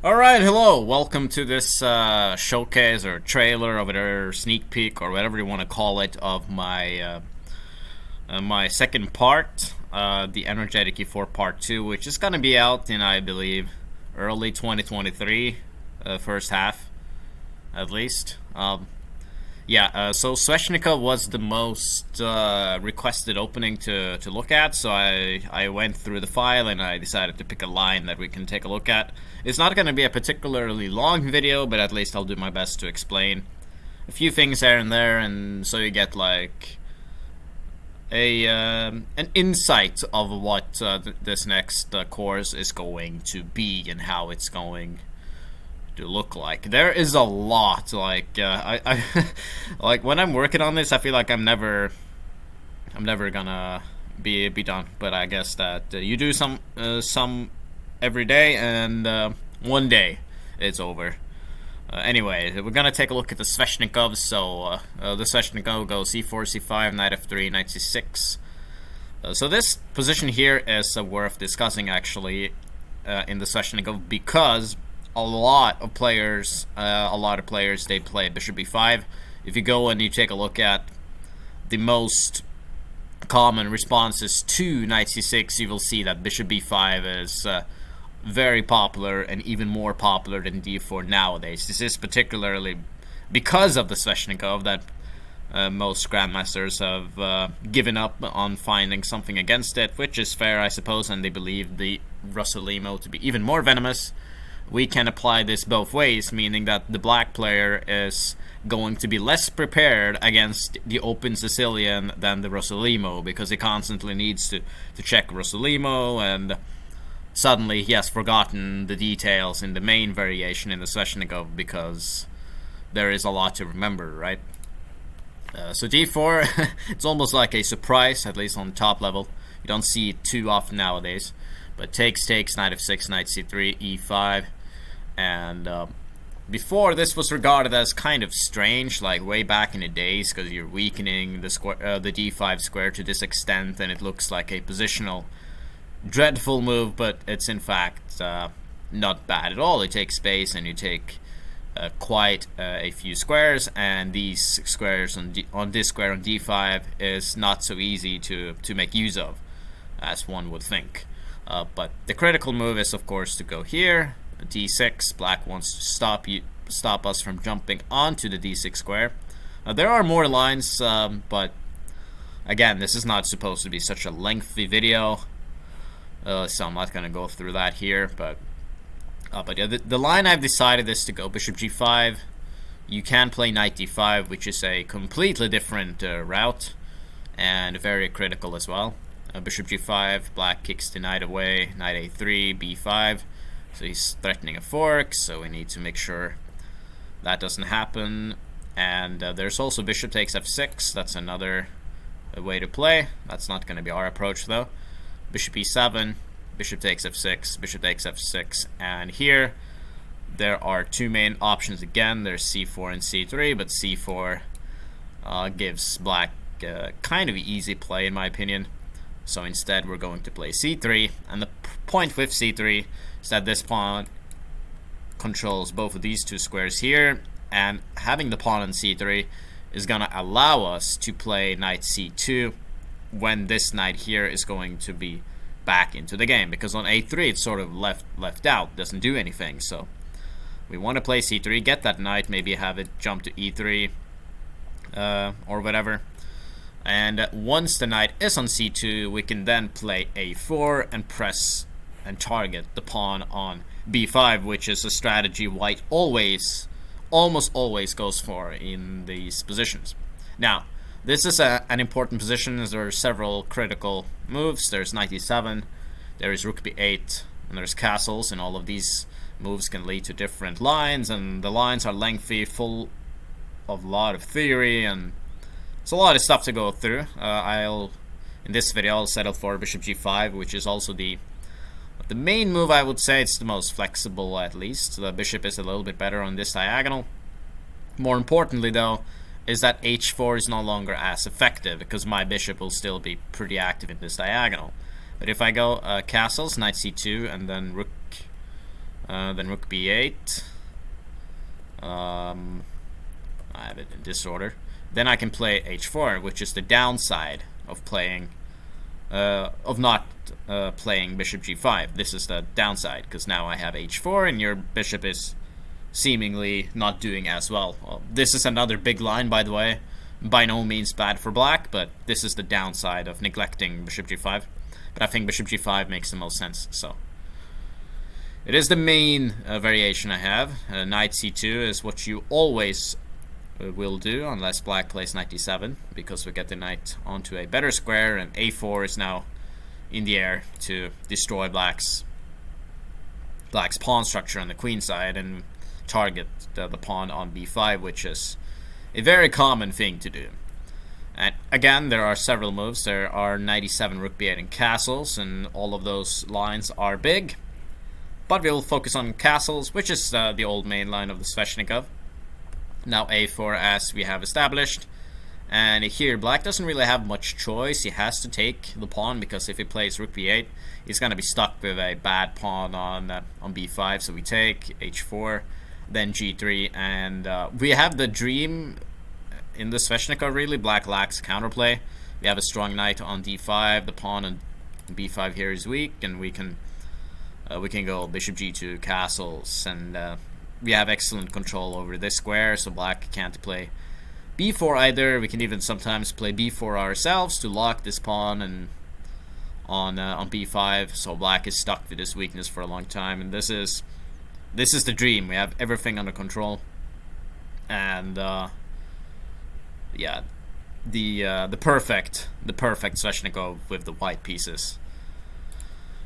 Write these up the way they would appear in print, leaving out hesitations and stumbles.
Alright, hello, welcome to this showcase or trailer or sneak peek or whatever you want to call it of my second part, the Energetic E4 Part 2, which is going to be out in, I believe, early 2023, first half, at least. So Sveshnikov was the most requested opening to look at, so I went through the file and I decided to pick a line that we can take a look at. It's not going to be a particularly long video, but at least I'll do my best to explain a few things here and there, and so you get like an insight of what this next course is going to be and how it's going to look like. There is a lot. Like I like when I'm working on this, I feel like I'm never gonna be done. But I guess that you do some every day, and one day it's over. Anyway, we're gonna take a look at the Sveshnikov. So the Sveshnikov goes c4, c5, knight f3, knight c6. So this position here is worth discussing actually in the Sveshnikov, because a lot of players they play bishop b5. If you go and you take a look at the most common responses to knight c6, you will see that bishop b5 is very popular, and even more popular than d4 nowadays. This is particularly because of the Sveshnikov that most grandmasters have given up on finding something against it, which is fair, I suppose, and they believe the Rossolimo to be even more venomous. We can apply this both ways, meaning that the black player is going to be less prepared against the open Sicilian than the Rossolimo, because he constantly needs to check Rossolimo, and suddenly he has forgotten the details in the main variation in the Sveshnikov, because there is a lot to remember, right? So d4, it's almost like a surprise, at least on the top level. You don't see it too often nowadays. But takes, knight f6, knight c3, e5. And before, this was regarded as kind of strange, like way back in the days, because you're weakening the d5 square to this extent, and it looks like a positional dreadful move, but it's in fact not bad at all. You take space and you take quite a few squares, and these squares on this square on d5 is not so easy to make use of, as one would think. But the critical move is, of course, to go here, d6. Black wants to stop us from jumping onto the d6 square. There are more lines, but again, this is not supposed to be such a lengthy video, so I'm not going to go through that here. But yeah, the line I've decided is to go bishop g5. You can play knight d5, which is a completely different route, and very critical as well. Bishop g5, black kicks the knight away, knight a3, b5, so he's threatening a fork, so we need to make sure that doesn't happen. And there's also bishop takes f6, that's another way to play. That's not going to be our approach though. Bishop e7, bishop takes f6, bishop takes f6, and here there are two main options again. There's c4 and c3, but c4 gives black kind of easy play in my opinion. So instead we're going to play c3, and the point with c3 is that this pawn controls both of these two squares here, and having the pawn on c3 is going to allow us to play knight c2 when this knight here is going to be back into the game, because on a3 it's sort of left out, doesn't do anything. So we want to play c3, get that knight, maybe have it jump to e3 or whatever. And once the knight is on c2, we can then play a4 and press and target the pawn on b5, which is a strategy white almost always goes for in these positions. Now, this is an important position, as there are several critical moves. There's knight e7, there is rook b8, and there's castles, and all of these moves can lead to different lines, and the lines are lengthy, full of a lot of theory, and it's a lot of stuff to go through. In this video I'll settle for bishop g5, which is also the main move. I would say it's the most flexible, at least. The bishop is a little bit better on this diagonal. More importantly though, is that h4 is no longer as effective, because my bishop will still be pretty active in this diagonal. But if I go castles, knight c2, and then rook Then rook b8. I have it in this order. Then I can play h4, which is the downside of playing, not playing bishop g5. This is the downside, because now I have h4 and your bishop is seemingly not doing as well. This is another big line, by the way. By no means bad for black, but this is the downside of neglecting bishop g5. But I think bishop g5 makes the most sense, so it is the main variation I have. Knight c2 is what you always will do, unless black plays knight d7, because we get the knight onto a better square, and a4 is now in the air to destroy black's pawn structure on the queen side and target the pawn on b5, which is a very common thing to do. And again, there are several moves. There are knight e7, rook b8, and castles, and all of those lines are big. But we'll focus on castles, which is the old main line of the Sveshnikov. Now a4, as we have established. And here, black doesn't really have much choice. He has to take the pawn, because if he plays rook b8, he's going to be stuck with a bad pawn on b5. So we take h4, then g3, and we have the dream in the Sveshnikov, really. Black lacks counterplay. We have a strong knight on d5. The pawn on b5 here is weak, and we can go bishop g2, castles, and we have excellent control over this square, so black can't play b4 either. We can even sometimes play b4 ourselves to lock this pawn and on b5, so black is stuck with this weakness for a long time, and this is the dream. We have everything under control, and yeah, the perfect Sveshnikov with the white pieces.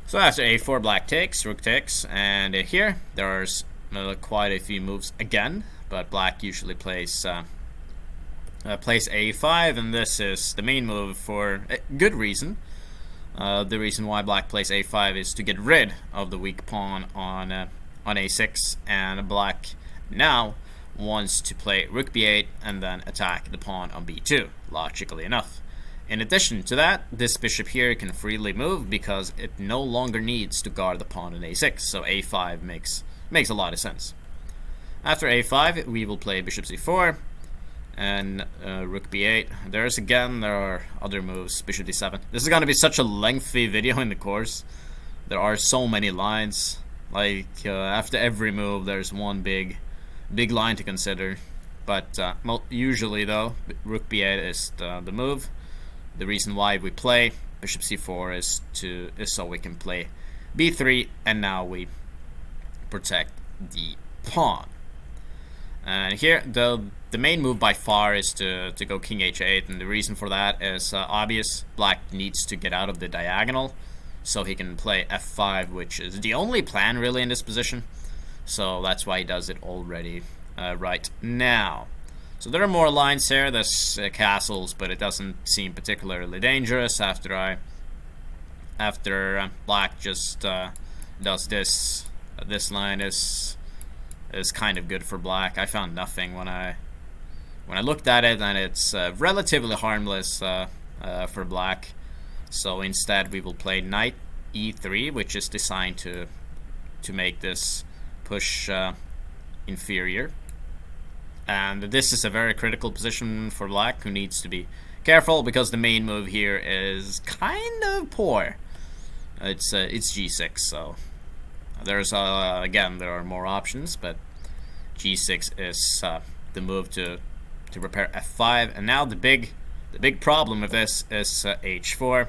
So after a4, black takes, rook takes, and here there's quite a few moves again, but black usually plays a5, and this is the main move for a good reason. The reason why black plays a5 is to get rid of the weak pawn on a6, and black now wants to play rook b8 and then attack the pawn on b2, logically enough. In addition to that, this bishop here can freely move because it no longer needs to guard the pawn on a6, so a5 makes a lot of sense. After a5, we will play bishop c4 and rook b8. There are other moves, bishop d7. This is going to be such a lengthy video in the course. There are so many lines. Like after every move, there's one big line to consider. But usually, though, rook b8 is the move. The reason why we play bishop c4 is so we can play b3, and now we protect the pawn. And here, the main move by far is to go king h8, and the reason for that is obvious. Black needs to get out of the diagonal, so he can play f5, which is the only plan really in this position. So that's why he does it already right now. So there are more lines here. There's castles, but it doesn't seem particularly dangerous after black just does this. This line is kind of good for black. I found nothing when I looked at it, and it's relatively harmless for black. So instead, we will play knight e3, which is designed to make this push inferior. And this is a very critical position for black, who needs to be careful because the main move here is kind of poor. It's g6, so there's again, there are more options, but g6 is the move to repair f5. And now the big problem with this is h4,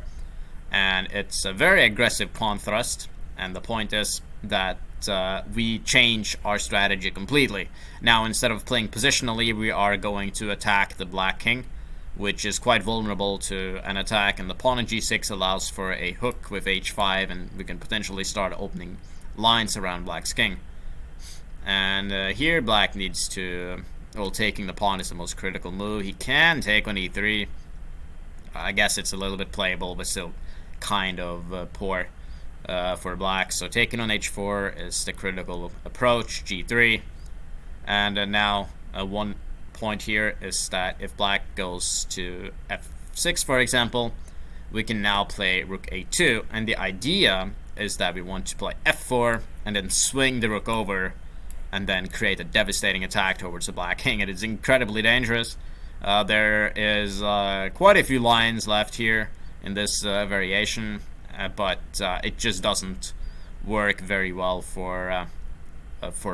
and it's a very aggressive pawn thrust. And the point is that we change our strategy completely. Now, instead of playing positionally, we are going to attack the black king, which is quite vulnerable to an attack, and the pawn on g6 allows for a hook with h5, and we can potentially start opening lines around black's king. And here black needs to, well, taking the pawn is the most critical move. He can take on e3. I guess it's a little bit playable, but still kind of poor for black. So taking on h4 is the critical approach, g3. And now one point here is that if black goes to f6, for example, we can now play rook a2, and the idea is that we want to play f4 and then swing the rook over, and then create a devastating attack towards the black king. It is incredibly dangerous. There is quite a few lines left here in this variation, but it just doesn't work very well for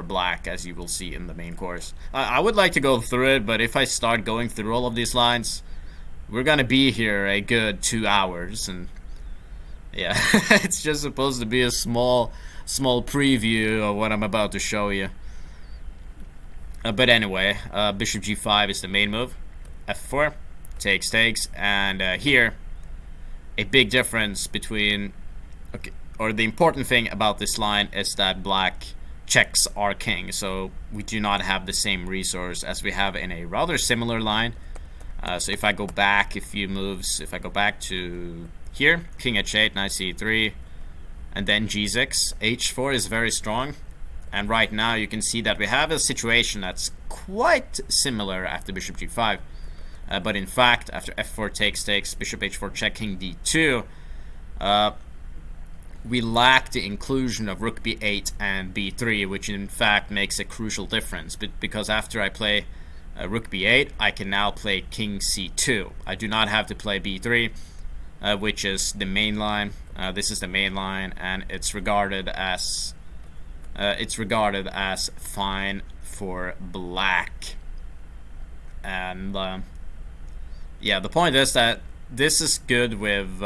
black, as you will see in the main course. I would like to go through it, but if I start going through all of these lines, we're gonna be here a good 2 hours, and yeah, it's just supposed to be a small preview of what I'm about to show you. But anyway, bishop g5 is the main move. f4 takes, and here a big difference between or the important thing about this line is that black checks our king, so we do not have the same resource as we have in a rather similar line. So if I go back a few moves, if I go back to here, king h8, knight c3, and then g6, h4 is very strong. And right now you can see that we have a situation that's quite similar after bishop g5. But in fact, after f4 takes, bishop h4 check, king d2, we lack the inclusion of rook b8 and b3, which in fact makes a crucial difference. Because after I play rook b8, I can now play king c2. I do not have to play b3, which is the main line. This is the main line, and it's regarded as fine for black. And yeah, the point is that this is good with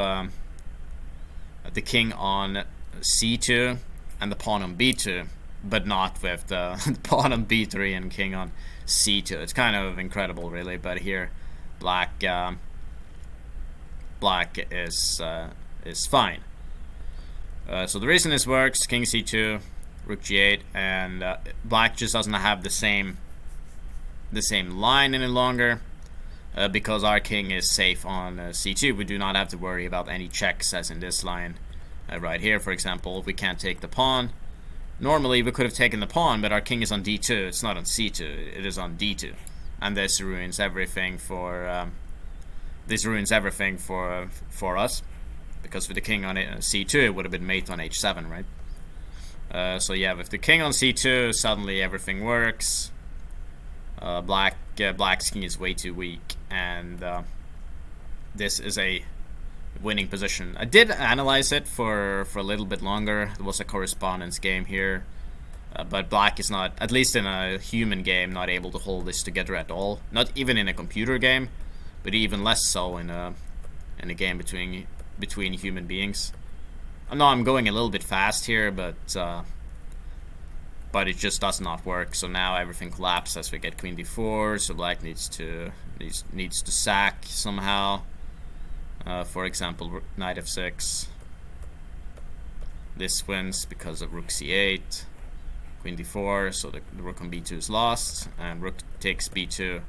the king on c2 and the pawn on b2, but not with the pawn on b3 and king on c2. It's kind of incredible, really. But here, black is fine. So the reason this works: king c2, rook g8, and black just doesn't have the same line any longer. Because our king is safe on c2, we do not have to worry about any checks as in this line right here. For example, we can't take the pawn. Normally we could have taken the pawn, but our king is on d2. It's not on c2. It is on d2, and this ruins everything for us. Because with the king on c2, it would have been mate on h7, right? So yeah, with the king on c2, suddenly everything works. Black's king is way too weak, and this is a winning position. I did analyze it for a little bit longer. There was a correspondence game here, but black is not, at least in a human game, not able to hold this together at all. Not even in a computer game, but even less so in a game between human beings. I know I'm going a little bit fast here, but it just does not work. So now everything collapses as we get queen d4. So black needs to sack somehow. For example, knight f6. This wins because of rook c8, queen d4. So the rook on b2 is lost, and rook takes b2.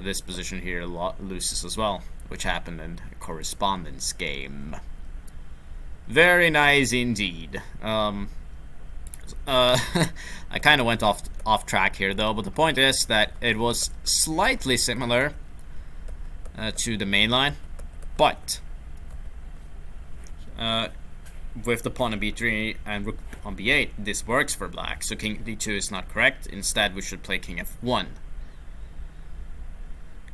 This position here loses as well, which happened in a correspondence game. Very nice indeed. I kind of went off track here though, but the point is that it was slightly similar to the main line, but with the pawn on b3 and rook on b8, this works for black. So king d2 is not correct. Instead, we should play king f1.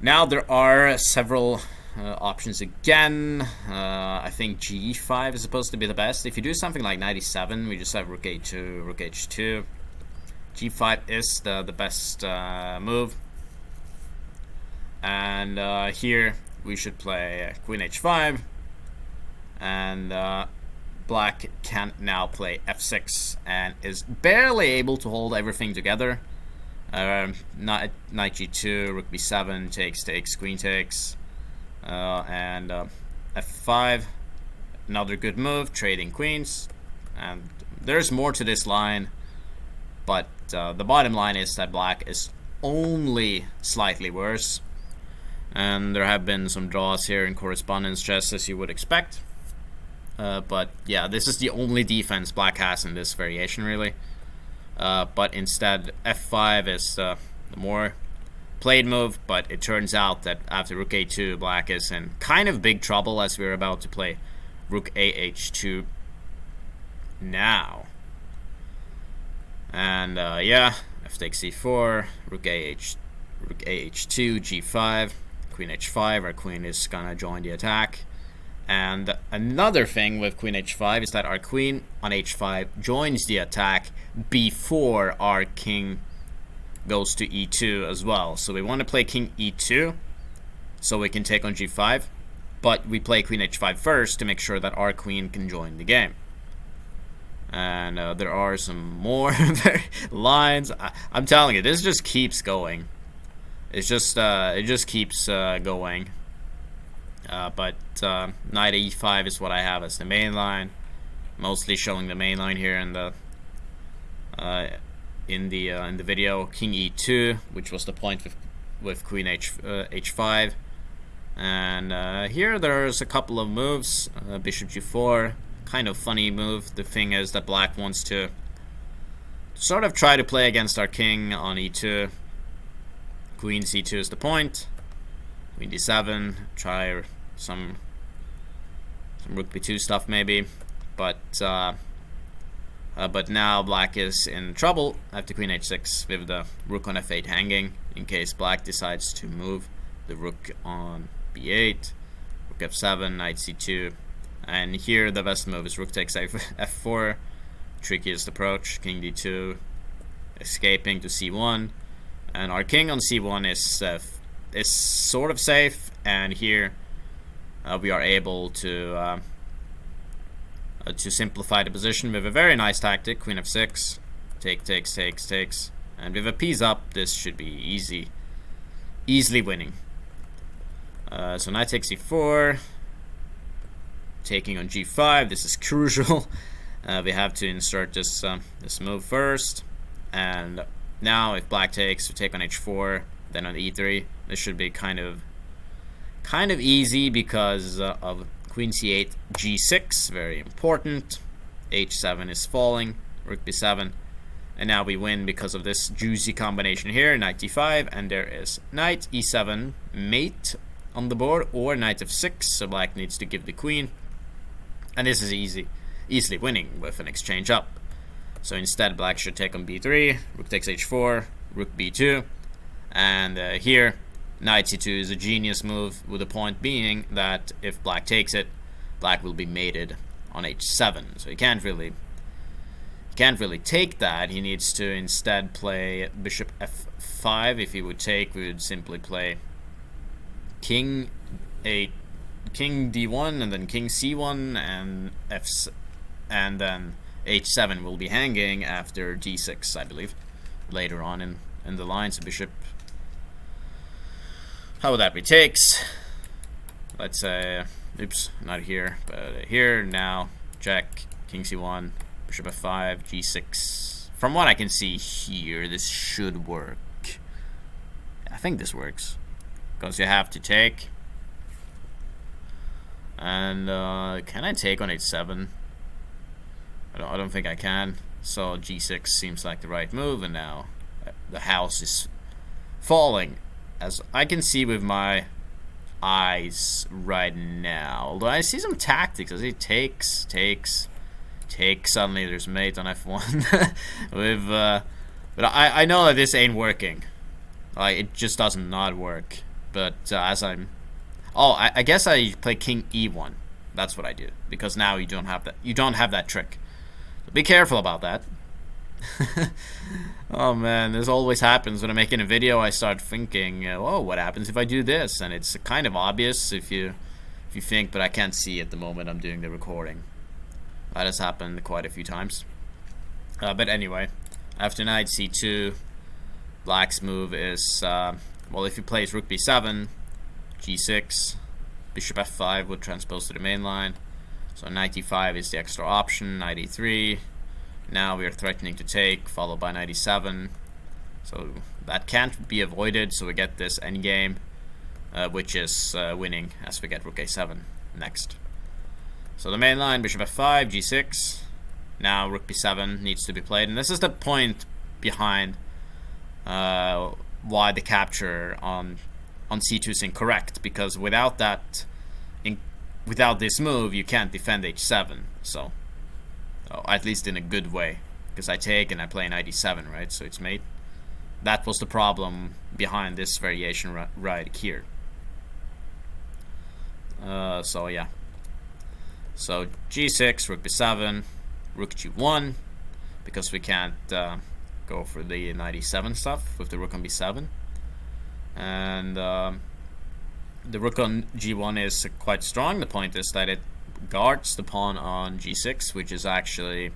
Now there are several options again. I think g5 is supposed to be the best. If you do something like knight e7, we just have rook a2, rook h2. g5 is the best move. And here we should play queen h5. And black can now play f6 and is barely able to hold everything together. Knight g2, rook b7, takes, queen takes. And f5, another good move, trading queens. And there's more to this line, but the bottom line is that black is only slightly worse. And there have been some draws here in correspondence chess, as you would expect. But yeah, this is the only defense black has in this variation, really. But instead, f5 is the more played move, but it turns out that after rook a2, black is in kind of big trouble, as we're about to play rook ah2 now. And yeah, f takes c4, rook ah2, g5, queen h5. Our queen is gonna join the attack. And another thing with queen h5 is that our queen on h5 joins the attack before our king goes to e2 as well. So we want to play king e2 so we can take on g5, but we play queen h5 first to make sure that our queen can join the game. And there are some more lines. I'm telling you, this just keeps going. It just keeps going. But knight e5 is what I have as the main line, mostly showing the main line here in the video. King e2, which was the point with queen h5, and here there's a couple of moves. Bishop g4, kind of funny move. The thing is that black wants to sort of try to play against our king on e2. Queen c2 is the point. Queen d7, try some rook b2 stuff maybe, but now black is in trouble after queen h6 with the rook on f8 hanging, in case black decides to move the rook on b8, rook f7, knight c2, and here the best move is rook takes f4, trickiest approach, king d2, escaping to c1, and our king on c1 is sort of safe, and here we are able to simplify the position with a very nice tactic. Queen f6, takes, and with a piece up, this should be easily winning. So knight takes e4, taking on g5. This is crucial. We have to insert this move first, and now if black takes, we take on h4, then on e3. This should be kind of easy because of queen c8, g6, very important. h7 is falling, rook b7, and now we win because of this juicy combination here. Knight d5, and there is knight e7 mate on the board, or knight f6, so black needs to give the queen, and this is easily winning with an exchange up. So instead black should take on b3, rook takes h4, rook b2, and here knight c2 is a genius move, with the point being that if black takes it, black will be mated on h7. So he can't really take that. He needs to instead play bishop f5. If he would take, we would simply play king d1 and then king c1 and then h7 will be hanging after d6, I believe, later on in the line. So bishop, how would that be? Takes, let's say, oops, not here, but here. Now check, king c1, bishop f5, g6. From what I can see here, this should work. I think this works because you have to take. And can I take on h7? I don't think I can. So g6 seems like the right move, and now the house is falling, as I can see with my eyes right now. Although I see some tactics, as he takes. Suddenly there's mate on f1 with but I know that this ain't working. Like, it just does not work. But as I'm, I guess I play king e1. That's what I do, because now you don't have that trick. So be careful about that. Oh man, this always happens when I'm making a video. I start thinking, oh, what happens if I do this? And it's kind of obvious if you think, but I can't see at the moment I'm doing the recording. That has happened quite a few times. But anyway, after knight c2, black's move is, well, if he plays rook b7, g6, bishop f5 would transpose to the main line. So knight e5 is the extra option, knight e3. Now we are threatening to take, followed by knight e7. So that can't be avoided, so we get this endgame, which is winning, as we get rook a7 next. So the main line, bishop f5, g6. Now rook b7 needs to be played, and this is the point behind why the capture on c2 is incorrect, because without this move you can't defend h7, so at least in a good way. because I take and I play knight e7, right? So it's mate. That was the problem behind this variation right here. So yeah. So g6, rook b7, rook g1, because we can't go for the knight e7 stuff with the rook on b7. And the rook on g1 is quite strong. The point is that it guards the pawn on g6, which is actually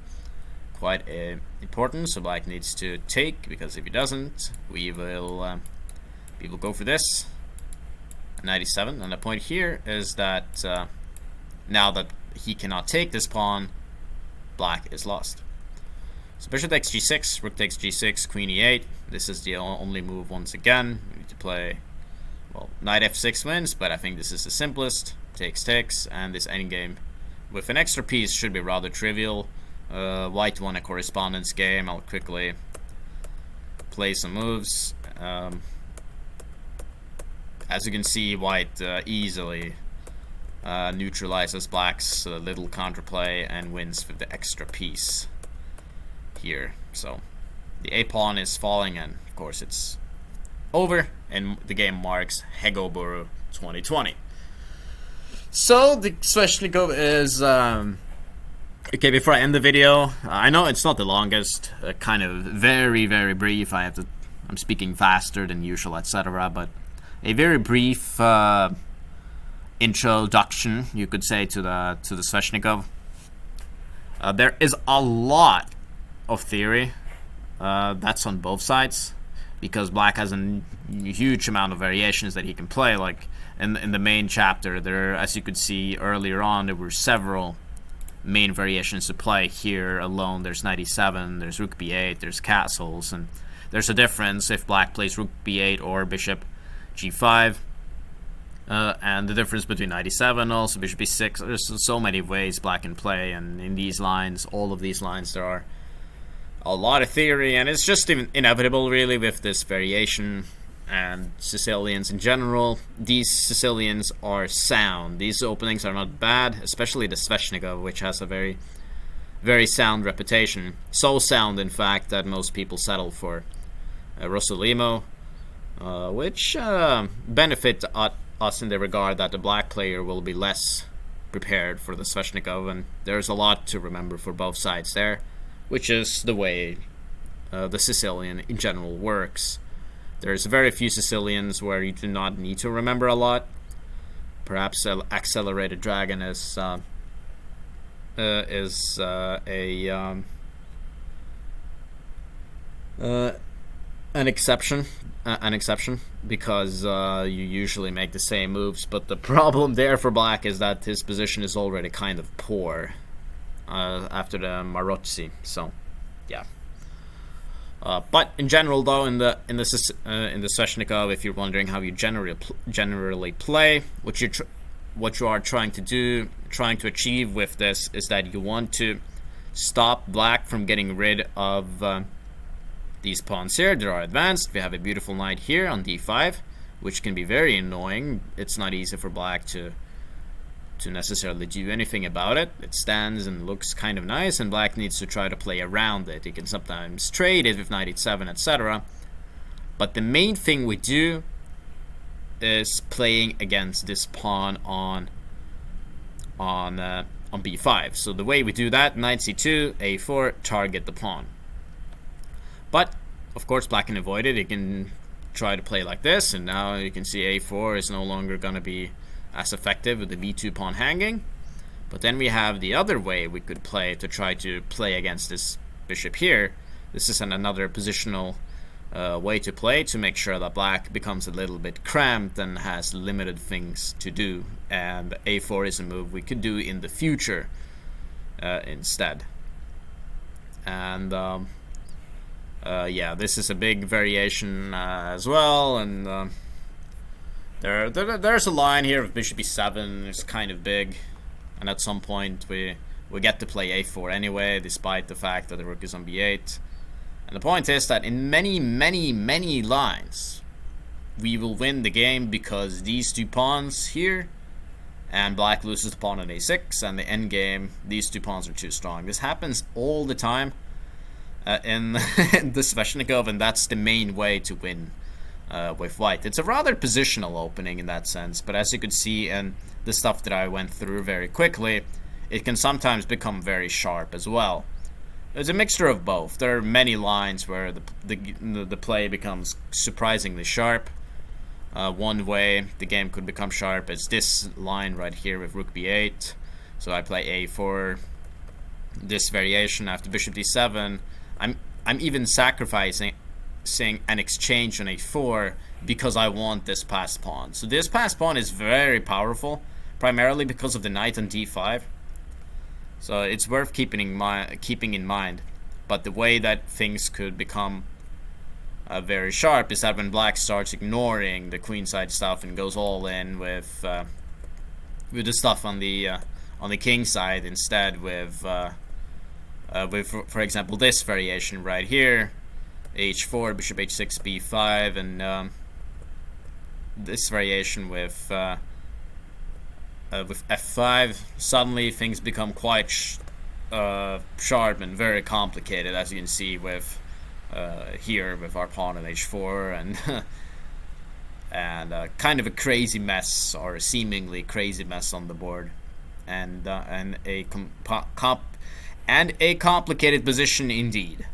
quite important. So black needs to take, because if he doesn't, we will go for this knight e7. And the point here is that now that he cannot take this pawn, black is lost. So bishop takes g6, rook takes g6, queen e8. This is the only move once again. We need to play, well, knight f6 wins, but I think this is the simplest. Takes, and this endgame with an extra piece should be rather trivial. White won a correspondence game. I'll quickly play some moves. As you can see, white easily neutralizes black's little counterplay and wins with the extra piece here. So the a pawn is falling, and of course it's over, and the game marks Hegoburu 2020. So the Sveshnikov is okay. Before I end the video, I know it's not the longest, kind of very brief. I'm speaking faster than usual, etc. But a very brief introduction, you could say, to the Sveshnikov. There is a lot of theory that's on both sides, because black has a huge amount of variations that he can play. Like in the main chapter, there, as you could see earlier on, there were several main variations to play. Here alone, there's knight e7, there's rook b8, there's castles, and there's a difference if black plays rook b8 or bishop g5. And the difference between knight e7, also bishop b6. There's so many ways black can play, and in these lines, all of these lines, there are a lot of theory, and it's just inevitable, really, with this variation. And Sicilians in general, these Sicilians are sound. These openings are not bad, especially the Sveshnikov, which has a very sound reputation. So sound, in fact, that most people settle for Rossolimo, which benefit us in the regard that the black player will be less prepared for the Sveshnikov, and there's a lot to remember for both sides there, which is the way the Sicilian in general works. There's very few Sicilians where you do not need to remember a lot. Perhaps Accelerated Dragon is an exception. An exception, because you usually make the same moves. But the problem there for black is that his position is already kind of poor after the Marozzi. So, yeah. But in general, though, in the Sveshnikov, if you're wondering how you generally play, what you are trying to achieve with this is that you want to stop black from getting rid of these pawns here. They are advanced. We have a beautiful knight here on d5, which can be very annoying. It's not easy for black to necessarily do anything about it. It stands and looks kind of nice, and black needs to try to play around it. He can sometimes trade it with knight e7, etc. But the main thing we do is playing against this pawn on b5. So the way we do that, knight c2, a4, target the pawn. But of course black can avoid it. He can try to play like this, and now you can see a4 is no longer going to be as effective with the b2 pawn hanging. But then we have the other way we could play to try to play against this bishop here. This is another positional way to play to make sure that black becomes a little bit cramped and has limited things to do, and a4 is a move we could do in the future instead. And yeah, this is a big variation as well, and there's a line here of bishop e7. It's kind of big, and at some point we get to play a4 anyway, despite the fact that the rook is on b8. And the point is that in many lines we will win the game, because these two pawns here, and black loses the pawn on a6, and the endgame, these two pawns are too strong. This happens all the time. in the Sveshnikov, and that's the main way to win with white. It's a rather positional opening in that sense, but as you could see in the stuff that I went through very quickly, it can sometimes become very sharp as well. It's a mixture of both. There are many lines where the play becomes surprisingly sharp. One way the game could become sharp is this line right here with rook b8. So I play a4. This variation after bishop d7. I'm even sacrificing an exchange on a4 because I want this passed pawn. So this passed pawn is very powerful, primarily because of the knight on d5. So it's worth keeping in mind. But the way that things could become very sharp is that when black starts ignoring the queenside stuff and goes all in with the stuff on the king side instead, with for example this variation right here, h4, bishop h6, b5, and this variation with f5. Suddenly things become quite sharp and very complicated, as you can see with here with our pawn on h4, and and kind of a crazy mess, or a seemingly crazy mess on the board, and a complicated position indeed.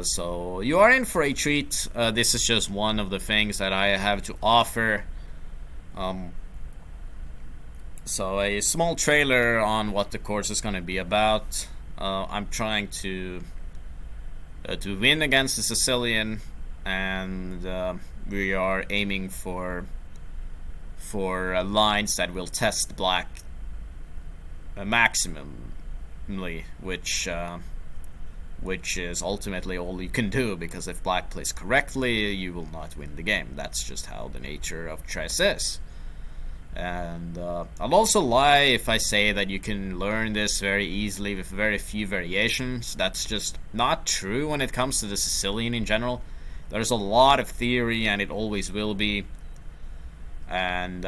So you are in for a treat. This is just one of the things that I have to offer. So a small trailer on what the course is going to be about. I'm trying to win against the Sicilian, and we are aiming for lines that will test black maximally, which is ultimately all you can do, because if black plays correctly, you will not win the game. That's just how the nature of chess is. And I'll also lie if I say that you can learn this very easily with very few variations. That's just not true when it comes to the Sicilian in general. There's a lot of theory, and it always will be. And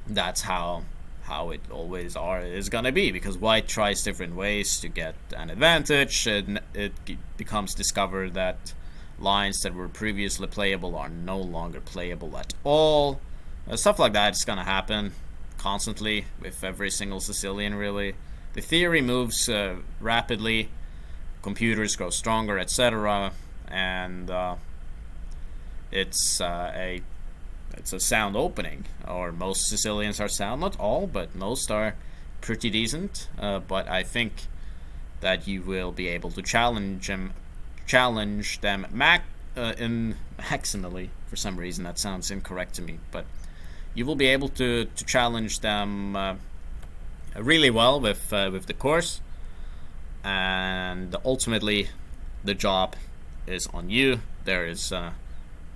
that's how it always is gonna be, because white tries different ways to get an advantage, and it becomes discovered that lines that were previously playable are no longer playable at all. Stuff like that is gonna happen constantly with every single Sicilian, really. The theory moves rapidly, computers grow stronger, etc., and it's a sound opening, or most Sicilians are sound. Not all, but most are pretty decent. But I think that you will be able to challenge them maximally. For some reason, that sounds incorrect to me, but you will be able to challenge them really well with the course, and ultimately the job is on you. There is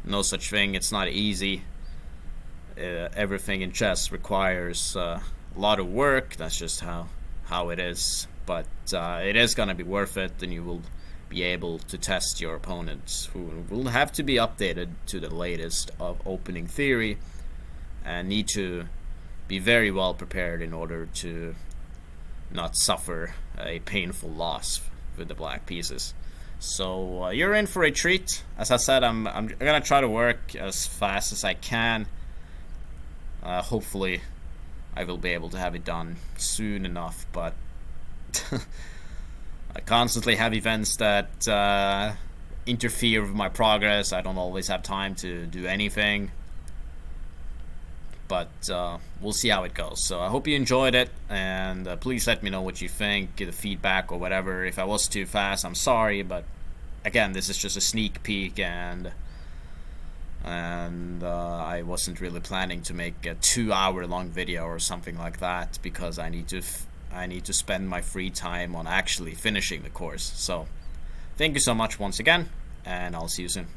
no such thing. It's not easy. Everything in chess requires a lot of work. That's just how it is. But it is going to be worth it, and you will be able to test your opponents, who will have to be updated to the latest of opening theory, and need to be very well prepared in order to not suffer a painful loss with the black pieces. So you're in for a treat. As I said, I'm gonna try to work as fast as I can. Hopefully I will be able to have it done soon enough, but I constantly have events that interfere with my progress. I don't always have time to do anything, but we'll see how it goes. So I hope you enjoyed it, and please let me know what you think, the feedback or whatever. If I was too fast, I'm sorry, but again, this is just a sneak peek, and I wasn't really planning to make a 2-hour long video or something like that, because I need to spend my free time on actually finishing the course. So thank you so much once again, and I'll see you soon.